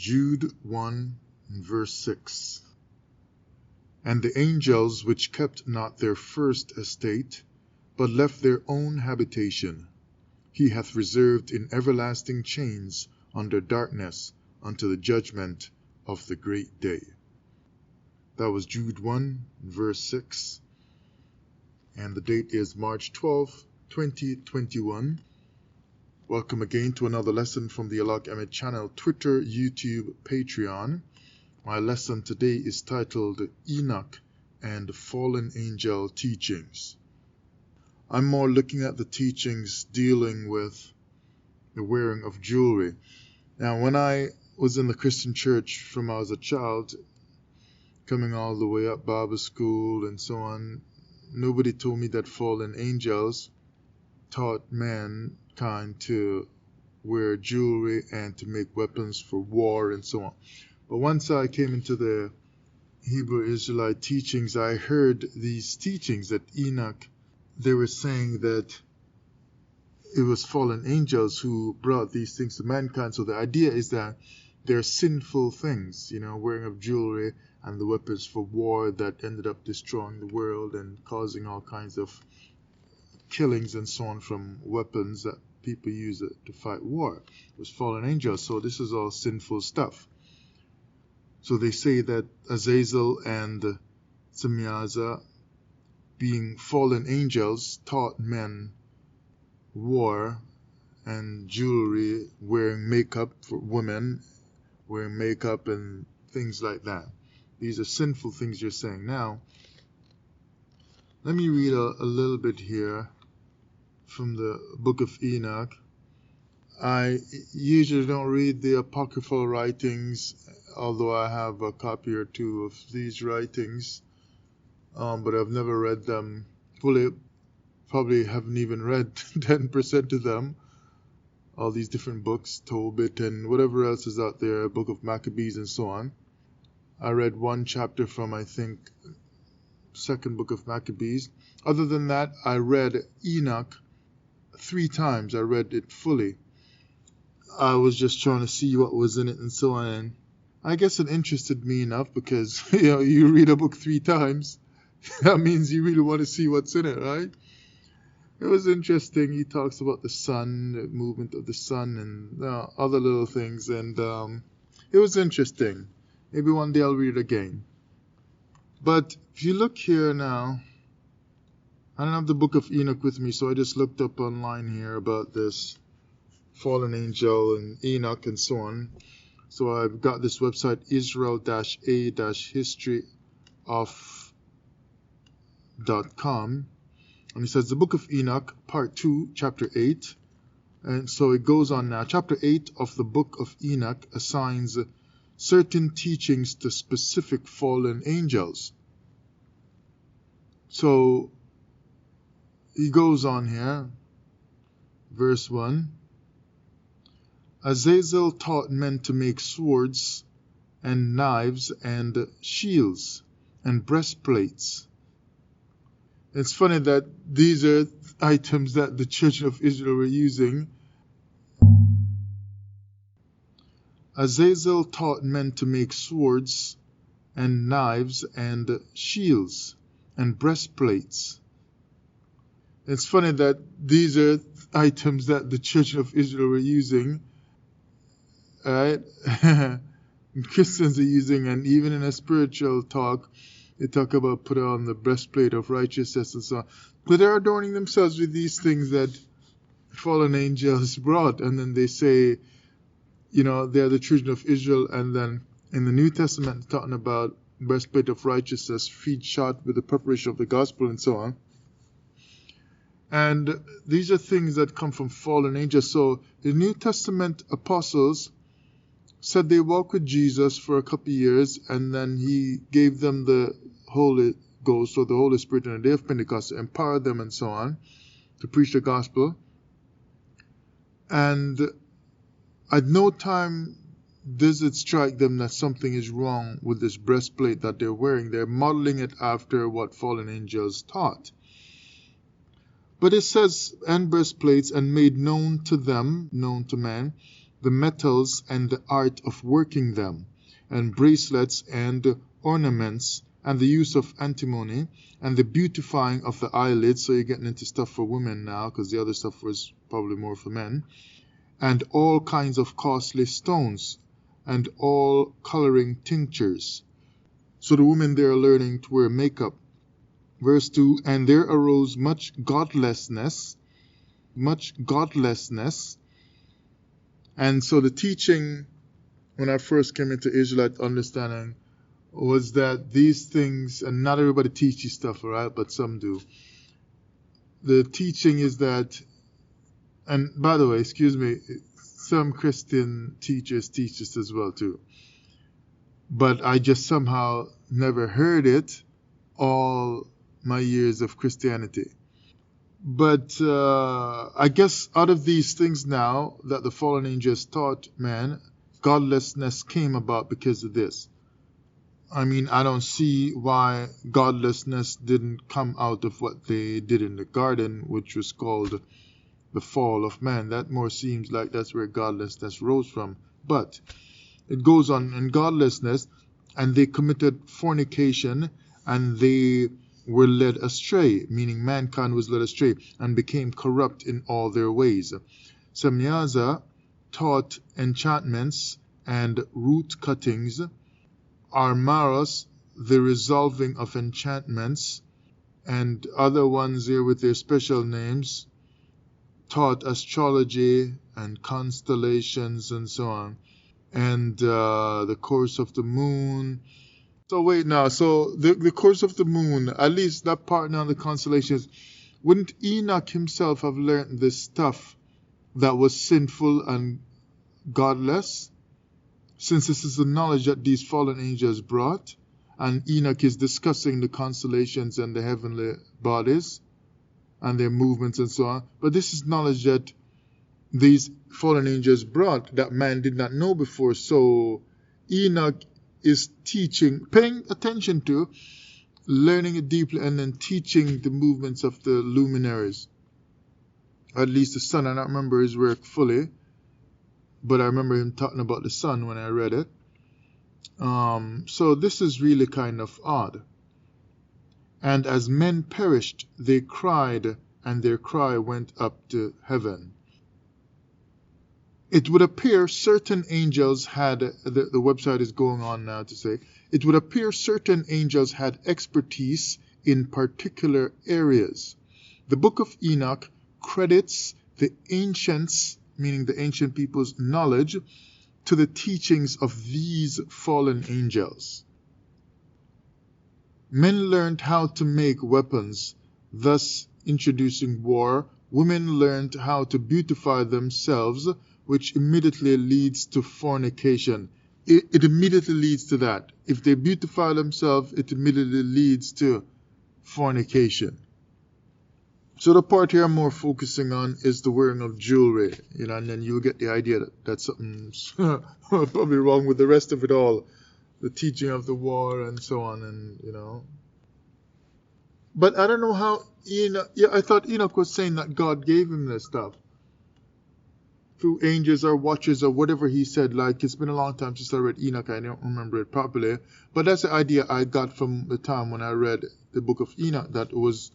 Jude 1 verse 6. And the angels which kept not their first estate, but left their own habitation, he hath reserved in everlasting chains under darkness unto the judgment of the great day. That was Jude 1 verse 6. And the date is March 12, 2021. Welcome again to another lesson from the Enoch channel, Twitter, YouTube, Patreon. My lesson today is titled Enoch and Fallen Angel Teachings. I'm more looking at the teachings dealing with the wearing of jewelry. Now, when I was in the Christian church from I was a child, coming all the way up Bible school and so on, nobody told me that fallen angels taught mankind to wear jewelry and to make weapons for war and so on. But once I came into the Hebrew Israelite teachings, I heard these teachings that Enoch, they were saying that it was fallen angels who brought these things to mankind. So the idea is that they're sinful things, wearing of jewelry and the weapons for war that ended up destroying the world and causing all kinds of killings and so on from weapons that people use to fight war. It was fallen angels, so this is all sinful stuff. So they say that Azazel and Samiaza, being fallen angels, taught men war and jewelry, wearing makeup for women, wearing makeup and things like that. These are sinful things you're saying. Now, let me read a little bit here from the book of Enoch. I usually don't read the apocryphal writings, although I have a copy or two of these writings, but I've never read them fully. Probably haven't even read 10% of them. All these different books, Tobit and whatever else is out there, Book of Maccabees and so on. I read one chapter from, I think, second book of Maccabees. Other than that, I read Enoch 3 times. I read it fully. I was just trying to see what was in it and so on. And I guess it interested me enough because, you read a book 3 times. That means you really want to see what's in it, right? It was interesting. He talks about the sun, the movement of the sun, and other little things. And it was interesting. Maybe one day I'll read it again. But if you look here now, I don't have the book of Enoch with me, so I just looked up online here about this fallen angel and Enoch and so on. So I've got this website, Israel-a-historyof.com. And it says the book of Enoch, part 2, chapter 8. And so it goes on now. Chapter 8 of the book of Enoch assigns certain teachings to specific fallen angels. So he goes on here, verse 1. Azazel taught men to make swords and knives and shields and breastplates. It's funny that these are items that the children of Israel were using. Azazel taught men to make swords and knives and shields and breastplates. It's funny that these are items that the children of Israel were using, right? Christians are using, and even in a spiritual talk, they talk about put on the breastplate of righteousness and so on. But they're adorning themselves with these things that fallen angels brought, and then they say, they're the children of Israel, and then in the New Testament talking about breastplate of righteousness, feet shod with the preparation of the gospel and so on. And these are things that come from fallen angels. So the New Testament apostles said they walked with Jesus for a couple of years, and then he gave them the Holy Ghost or the Holy Spirit on the day of Pentecost to empower them and so on to preach the gospel. And at no time does it strike them that something is wrong with this breastplate that they're wearing. They're modeling it after what fallen angels taught. But it says, and breastplates, and made known to them, known to man, the metals and the art of working them, and bracelets and ornaments, and the use of antimony, and the beautifying of the eyelids. So you're getting into stuff for women now, because the other stuff was probably more for men. And all kinds of costly stones, and all coloring tinctures. So the women there are learning to wear makeup. Verse 2, and there arose much godlessness. And so the teaching, when I first came into Israelite understanding, was that these things, and not everybody teaches stuff, all right, but some do. The teaching is that, and by the way, excuse me, some Christian teachers teach this as well too. But I just somehow never heard it all my years of Christianity. But I guess out of these things now that the fallen angels taught man, godlessness came about because of this. I mean, I don't see why godlessness didn't come out of what they did in the garden, which was called the fall of man. That more seems like that's where godlessness rose from. But it goes on in godlessness, and they committed fornication, and they were led astray, meaning mankind was led astray, and became corrupt in all their ways. Semyaza taught enchantments and root cuttings. Armaros, the resolving of enchantments, and other ones here with their special names, taught astrology and constellations and so on, and the course of the moon. So wait now, so the course of the moon, at least that part now, the constellations, wouldn't Enoch himself have learned this stuff that was sinful and godless? Since this is the knowledge that these fallen angels brought, and Enoch is discussing the constellations and the heavenly bodies and their movements and so on. But this is knowledge that these fallen angels brought that man did not know before. So Enoch is teaching, paying attention to, learning it deeply, and then teaching the movements of the luminaries. At least the sun. I don't remember his work fully, but I remember him talking about the sun when I read it. So this is really kind of odd. And as men perished, they cried, and their cry went up to heaven. It would appear certain angels had, the website is going on now to say, it would appear certain angels had expertise in particular areas. The book of Enoch credits the ancients, meaning the ancient people's knowledge, to the teachings of these fallen angels. Men learned how to make weapons, thus introducing war. Women learned how to beautify themselves, which immediately leads to fornication. It immediately leads to that. If they beautify themselves, it immediately leads to fornication. So the part here I'm more focusing on is the wearing of jewelry, and then you'll get the idea that something's probably wrong with the rest of it all. The teaching of the war and so on, and But I don't know how Enoch, I thought Enoch was saying that God gave him this stuff through angels or watchers or whatever he said. Like, it's been a long time since I read Enoch, I don't remember it properly, but that's the idea I got from the time when I read the book of Enoch, that it was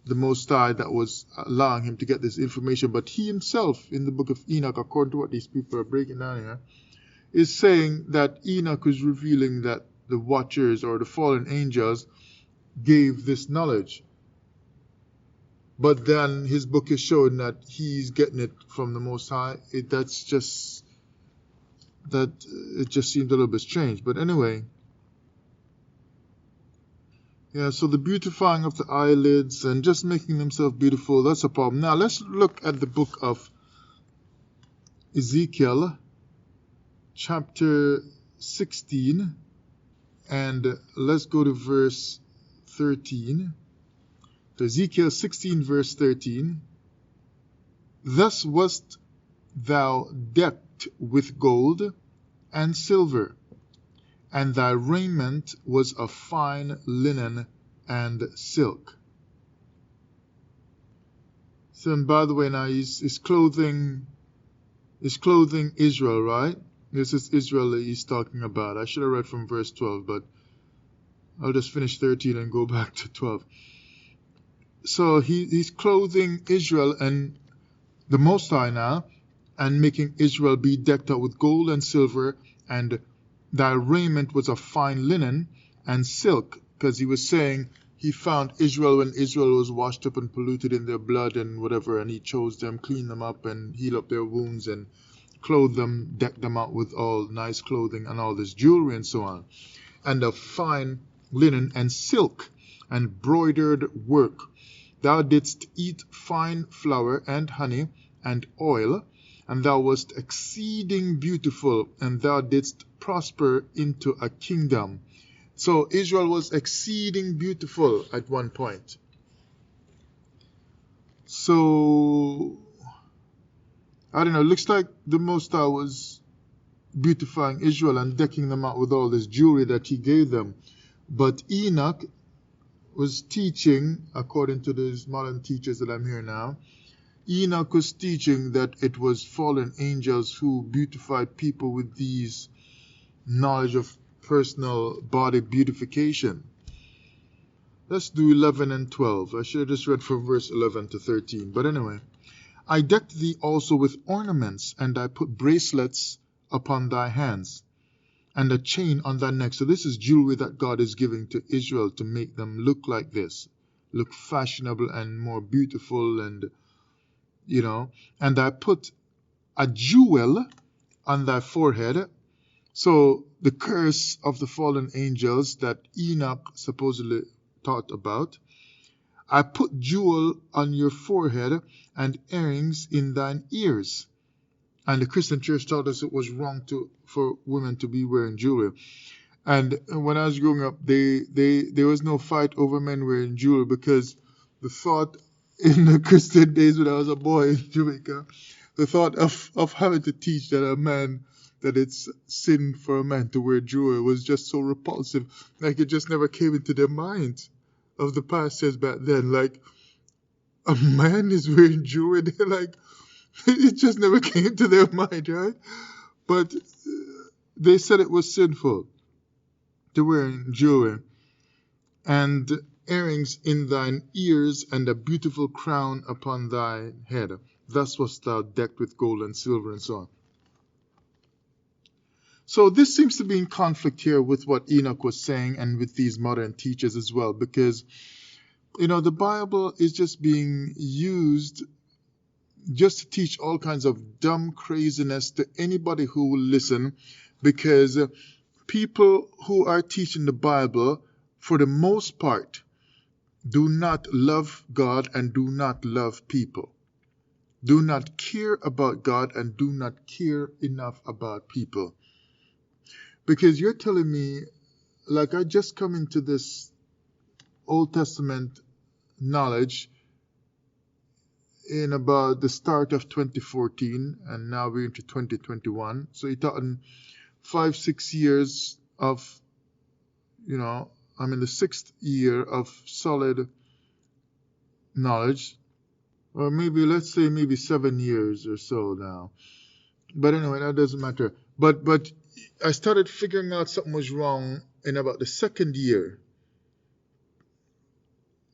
the Most High that was allowing him to get this information. But he himself, in the book of Enoch, according to what these people are breaking down here, is saying that Enoch is revealing that the watchers or the fallen angels gave this knowledge. But then his book is showing that he's getting it from the Most High. It just seems a little bit strange. But anyway, yeah, so the beautifying of the eyelids and just making themselves beautiful, that's a problem. Now let's look at the book of Ezekiel Chapter 16, and let's go to verse 13. So Ezekiel 16 verse 13. Thus wast thou decked with gold and silver, and thy raiment was of fine linen and silk. So, and by the way, now his clothing is clothing Israel, right? This is Israel that he's talking about. I should have read from verse 12, but I'll just finish 13 and go back to 12. So he's clothing Israel and the Most High now, and making Israel be decked out with gold and silver, and thy raiment was of fine linen and silk, because he was saying he found Israel when Israel was washed up and polluted in their blood and whatever, and he chose them, cleaned them up, and healed up their wounds, and clothed them, decked them out with all nice clothing and all this jewelry and so on, and of fine linen and silk and broidered work. Thou didst eat fine flour and honey and oil, and thou wast exceeding beautiful, and thou didst prosper into a kingdom. So Israel was exceeding beautiful at one point. So, I don't know, it looks like the Most High was beautifying Israel and decking them out with all this jewelry that he gave them. But Enoch was teaching, according to these modern teachers that I'm hearing now, Enoch was teaching that it was fallen angels who beautified people with these knowledge of personal body beautification. Let's do 11 and 12. I should have just read from verse 11 to 13. But anyway, I decked thee also with ornaments, and I put bracelets upon thy hands, and a chain on thy neck. So this is jewelry that God is giving to Israel to make them look like this, look fashionable and more beautiful, and and I put a jewel on thy forehead. So the curse of the fallen angels that Enoch supposedly taught about. I put jewel on your forehead and earrings in thine ears. And the Christian church taught us it was wrong for women to be wearing jewelry. And when I was growing up, there was no fight over men wearing jewelry, because the thought in the Christian days when I was a boy in Jamaica, the thought of having to teach that it's sin for a man to wear jewelry was just so repulsive. Like, it just never came into their mind of the pastors back then. Like, a man is wearing jewelry. They're like, it just never came to their mind, right? But they said it was sinful to wear jewelry. And earrings in thine ears, and a beautiful crown upon thy head. Thus wast thou decked with gold and silver, and so on. So this seems to be in conflict here with what Enoch was saying and with these modern teachers as well, because, the Bible is just being used just to teach all kinds of dumb craziness to anybody who will listen, because people who are teaching the Bible, for the most part, do not love God and do not love people. Do not care about God and do not care enough about people. Because you're telling me, like, I just come into this Old Testament knowledge in about the start of 2014, and now we're into 2021. So you're talking 5-6 years of, I'm in the 6th year of solid knowledge, or let's say 7 years or so now. But anyway, that doesn't matter. But I started figuring out something was wrong in about the 2nd year.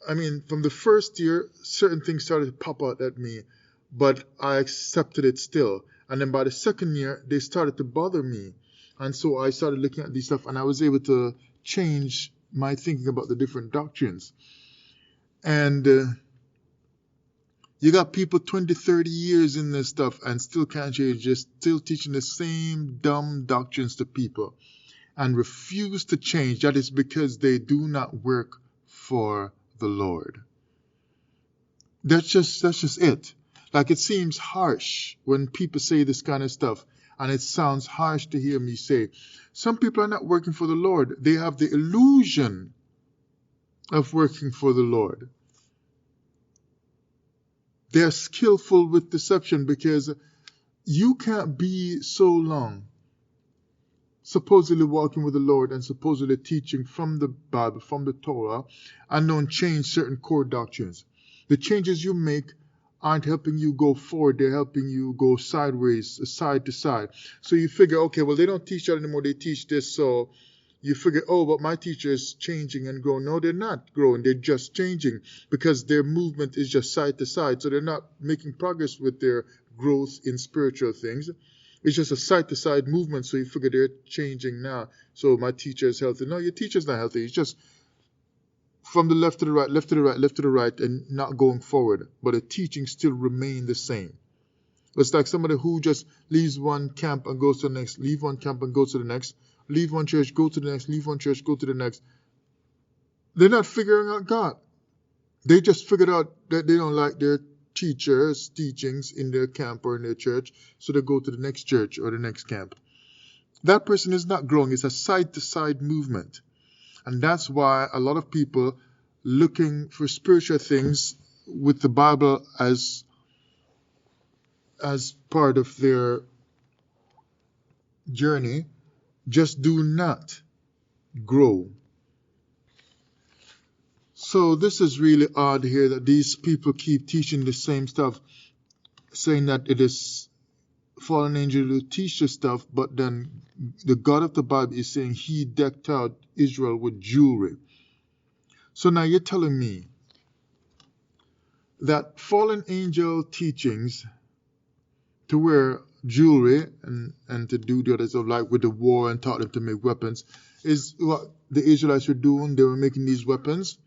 I mean, from the 1st year, certain things started to pop out at me, but I accepted it still. And then by the 2nd year, they started to bother me. And so I started looking at these stuff, and I was able to change my thinking about the different doctrines. And you got people 20, 30 years in this stuff and still can't change, just still teaching the same dumb doctrines to people and refuse to change. That is because they do not work for the Lord. That's just it. Like, it seems harsh when people say this kind of stuff, and it sounds harsh to hear me say. Some people are not working for the Lord. They have the illusion of working for the Lord. They're skillful with deception, because you can't be so long supposedly walking with the Lord and supposedly teaching from the Bible, from the Torah, and don't change certain core doctrines. The changes you make aren't helping you go forward. They're helping you go sideways, side to side. So you figure, okay, well, they don't teach that anymore. They teach this. So you figure, oh, but my teacher is changing and growing. No, they're not growing. They're just changing because their movement is just side to side. So they're not making progress with their growth in spiritual things. It's just a side to side movement. So you figure they're changing now. So my teacher is healthy. No, your teacher's not healthy. It's just from the left to the right, left to the right, left to the right, and not going forward. But the teaching still remain the same. It's like somebody who just leaves one camp and goes to the next, leave one camp and goes to the next, leave one church, go to the next, leave one church, go to the next. They're not figuring out God. They just figured out that they don't like their teachers' teachings in their camp or in their church, so they go to the next church or the next camp. That person is not growing. It's a side-to-side movement. And that's why a lot of people looking for spiritual things with the Bible as part of their journey just do not grow. So this is really odd here that these people keep teaching the same stuff, saying that it is fallen angel who teach this stuff, but then the God of the Bible is saying he decked out Israel with jewelry. So now you're telling me that fallen angel teachings to wear jewelry and to do the others of like with the war and taught them to make weapons is what the Israelites were doing. They were making these weapons.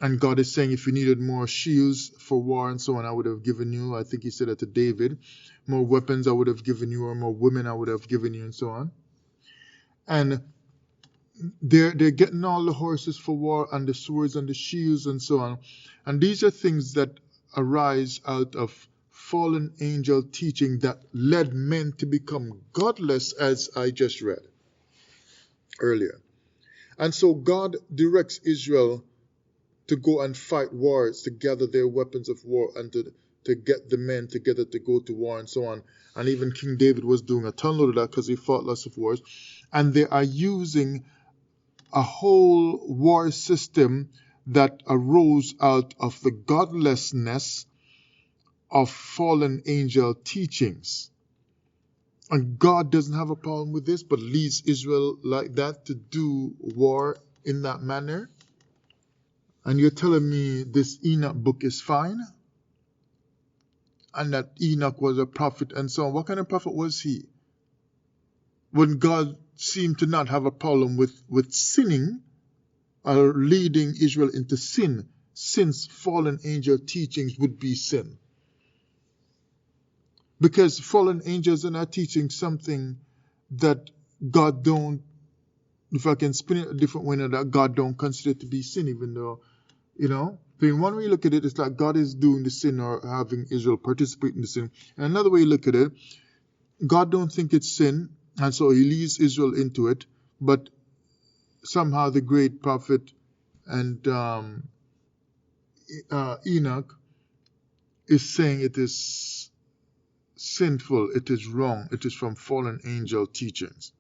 And God is saying, if you needed more shields for war and so on, I would have given you. I think he said that to David. More weapons I would have given you, or more women I would have given you, and so on. And they're getting all the horses for war and the swords and the shields and so on. And these are things that arise out of fallen angel teaching that led men to become godless, as I just read earlier. And so God directs Israel to go and fight wars, to gather their weapons of war, and to get the men together to go to war and so on. And even King David was doing a ton of that because he fought lots of wars. And they are using a whole war system that arose out of the godlessness of fallen angel teachings. And God doesn't have a problem with this, but leads Israel like that to do war in that manner. And you're telling me this Enoch book is fine? And that Enoch was a prophet and so on. What kind of prophet was he? When God seemed to not have a problem with sinning or leading Israel into sin, since fallen angel teachings would be sin. Because fallen angels are not teaching something that God don't, if I can spin it a different way, that God don't consider to be sin, even though, in one way you look at it, it's like God is doing the sin or having Israel participate in the sin. And another way you look at it, God don't think it's sin, and so he leads Israel into it, but somehow the great prophet and Enoch is saying it is sinful, it is wrong, it is from fallen angel teachings.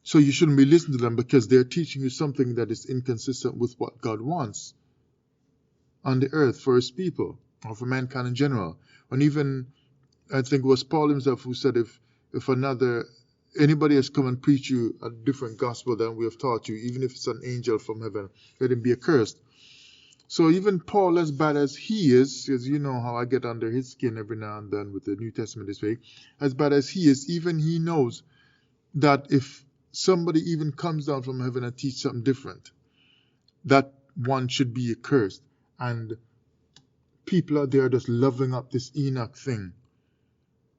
So you shouldn't be listening to them because they're teaching you something that is inconsistent with what God wants on the earth for his people, or for mankind in general. And even, I think it was Paul himself who said, if anybody has come and preach you a different gospel than we have taught you, even if it's an angel from heaven, let him be accursed. So even Paul, as bad as he is, as you know how I get under his skin every now and then with the New Testament this week, as bad as he is, even he knows that if somebody even comes down from heaven and teach something different, that one should be accursed. And people out there are just loving up this Enoch thing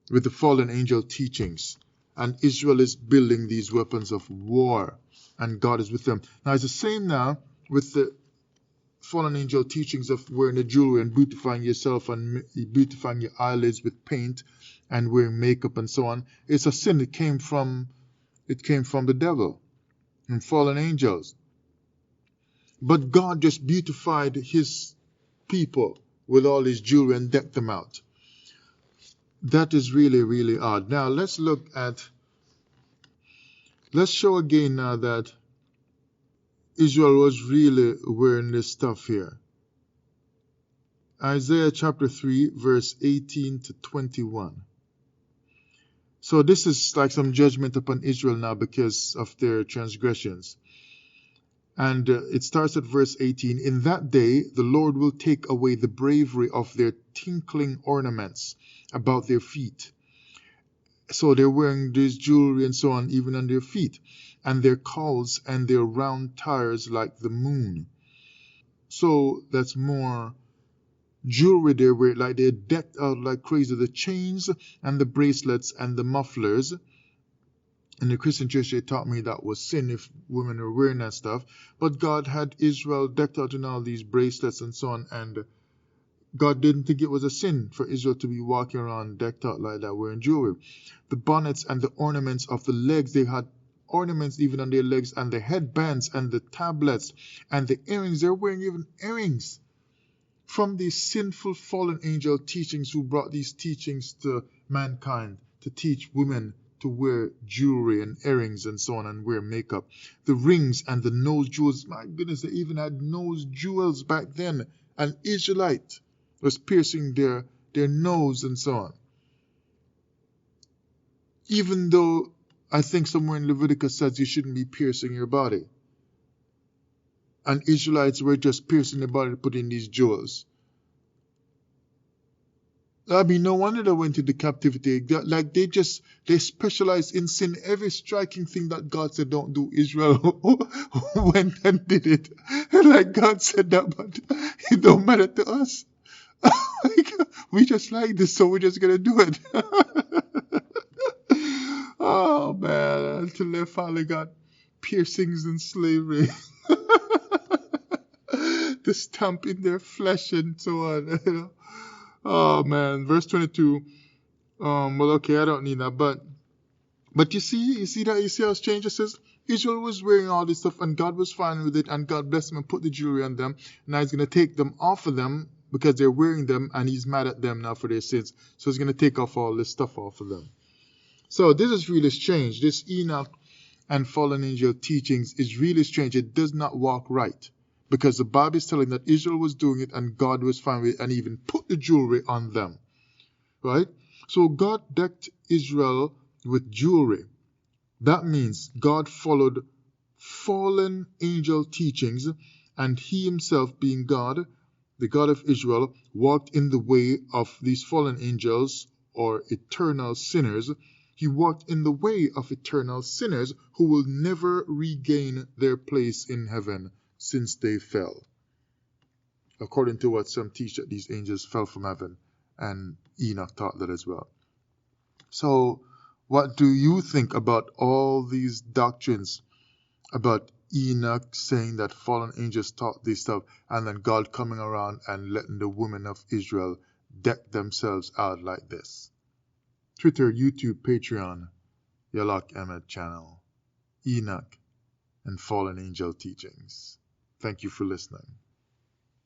with the fallen angel teachings. And Israel is building these weapons of war, and God is with them. Now it's the same now with the fallen angel teachings of wearing the jewelry and beautifying yourself and beautifying your eyelids with paint and wearing makeup and so on. It's a sin. It came from the devil and fallen angels. But God just beautified his people with all his jewelry and decked them out. That is really, really odd. Now let's show again now that Israel was really wearing this stuff here. Isaiah chapter 3, verse 18 to 21. So this is like some judgment upon Israel now because of their transgressions. And it starts at verse 18. In that day, the Lord will take away the bravery of their tinkling ornaments about their feet. So they're wearing this jewelry and so on, even on their feet, and their cowls and their round tires like the moon. So that's more jewelry they wear, like they're decked out like crazy. The chains and the bracelets and the mufflers. In the Christian church, they taught me that was sin if women were wearing that stuff. But God had Israel decked out in all these bracelets and so on, and God didn't think it was a sin for Israel to be walking around decked out like that, wearing jewelry. The bonnets and the ornaments of the legs, they had ornaments even on their legs, and the headbands and the tablets and the earrings. They're wearing even earrings from these sinful fallen angel teachings who brought these teachings to mankind to teach women to wear jewelry and earrings and so on and wear makeup. The rings and the nose jewels. My goodness, they even had nose jewels back then. An Israelite was piercing their nose and so on. Even though I think somewhere in Leviticus says you shouldn't be piercing your body. And Israelites were just piercing their body to put in these jewels. I mean, no wonder they went into captivity. Like they specialized in sin. Every striking thing that God said don't do, Israel went and did it. Like God said that, but it don't matter to us. Like, we just like this, so we're just gonna do it. Oh man, until they finally got piercings and slavery. The stamp in their flesh and so on. You know? Oh man, verse 22. Well, okay, I don't need that, but you see how it's changed. It says Israel was wearing all this stuff, and God was fine with it, and God blessed them and put the jewelry on them. Now He's gonna take them off of them because they're wearing them, and He's mad at them now for their sins. So He's gonna take off all this stuff off of them. So this is really strange. This Enoch and fallen angel teachings is really strange. It does not walk right. Because the Bible is telling that Israel was doing it and God was fine with it and even put the jewelry on them. Right? So God decked Israel with jewelry. That means God followed fallen angel teachings, and He Himself, being God, the God of Israel, walked in the way of these fallen angels or eternal sinners. He walked in the way of eternal sinners who will never regain their place in heaven since they fell. According to what some teach, that these angels fell from heaven, and Enoch taught that as well. So what do you think about all these doctrines about Enoch saying that fallen angels taught this stuff, and then God coming around and letting the women of Israel deck themselves out like this? Twitter, YouTube, Patreon, Yalak Ahmed channel, Enoch and fallen angel teachings. Thank you for listening.